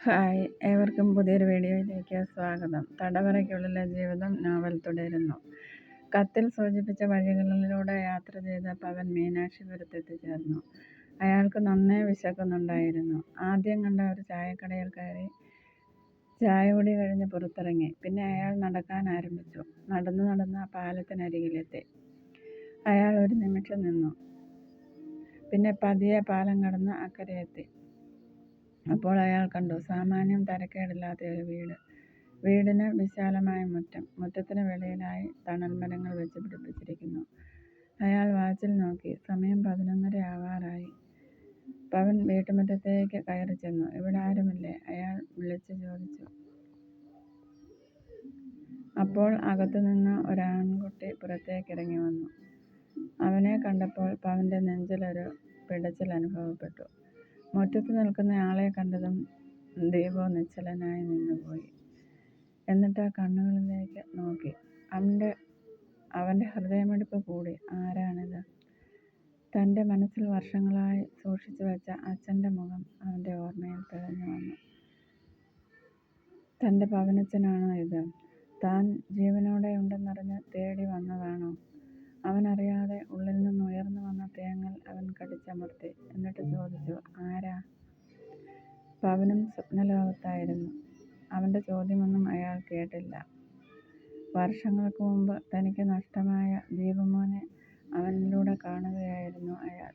Hi, ഏവർക്കും പുതിയൊരു വീഡിയോയിലേക്ക് സ്വാഗതം. തടവറയ്ക്കുള്ളിലെ ജീവിതം നോവൽ തുടരുന്നു. കത്തിൽ സൂചിപ്പിച്ച വഴികളിലൂടെ യാത്ര ചെയ്ത പവൻ മീനാക്ഷിപുരത്തെത്തിച്ചേർന്നു. അയാൾക്ക് നന്നേ വിശക്കുന്നുണ്ടായിരുന്നു. ആദ്യം കണ്ട ഒരു ചായക്കടയിൽ കയറി ചായകുടി കഴിഞ്ഞ് പുറത്തിറങ്ങി. പിന്നെ അയാൾ നടക്കാൻ ആരംഭിച്ചു. നടന്ന് പാലത്തിനരികിലെത്തി. അയാൾ ഒരു നിമിഷം നിന്നു. പിന്നെ പതിയെ പാലം കടന്ന് അക്കരെയെത്തി. അപ്പോൾ അയാൾ കണ്ടു സാമാന്യം തരക്കേടില്ലാത്ത ഒരു വീട്. വീടിന് വിശാലമായ മുറ്റം. മുറ്റത്തിന് വെളിയിലായി തണൽ മരങ്ങൾ വെച്ച് പിടിപ്പിച്ചിരിക്കുന്നു. അയാൾ വാച്ചിൽ നോക്കി. സമയം 11:30 ആവാറായി. പവൻ വീട്ടുമുറ്റത്തേക്ക് കയറി ചെന്നു. ഇവിടെ ആരുമില്ലേ? അയാൾ വിളിച്ചു ചോദിച്ചു. അപ്പോൾ അകത്തുനിന്ന് ഒരാൺകുട്ടി പുറത്തേക്കിറങ്ങി വന്നു. അവനെ കണ്ടപ്പോൾ പവന്റെ നെഞ്ചിലൊരു പിടച്ചിൽ അനുഭവപ്പെട്ടു. മുറ്റത്ത് നിൽക്കുന്ന ആളെ കണ്ടതും ദീപു നിശ്ചലനായി നിന്നുപോയി. എന്നിട്ട് ആ കണ്ണുകളിലേക്ക് നോക്കി. അവന്റെ ഹൃദയമിടിപ്പ് കൂടി. ആരാണിത്? തൻ്റെ മനസ്സിൽ വർഷങ്ങളായി സൂക്ഷിച്ചു വെച്ച അച്ഛൻ്റെ മുഖം അവൻ്റെ ഓർമ്മയിൽ തെളിഞ്ഞു വന്നു. തൻ്റെ പവനച്ഛനാണോ ഇത്? താൻ ജീവനോടെ ഉണ്ടെന്നറിഞ്ഞ് തേടി വന്നതാണോ? അവനറിയാതെ ഉള്ളിൽ നിന്ന് ഉയർന്നു വന്ന തേങ്ങൽ അവൻ കടിച്ചമർത്തി. എന്നിട്ട് ചോദിച്ചു, ആരാ? പവനും സ്വപ്നലോകത്തായിരുന്നു. അവൻ്റെ ചോദ്യമൊന്നും അയാൾ കേട്ടില്ല. വർഷങ്ങൾക്ക് മുമ്പ് തനിക്ക് നഷ്ടമായ ദീപുമോനെ അവനിലൂടെ കാണുകയായിരുന്നു അയാൾ.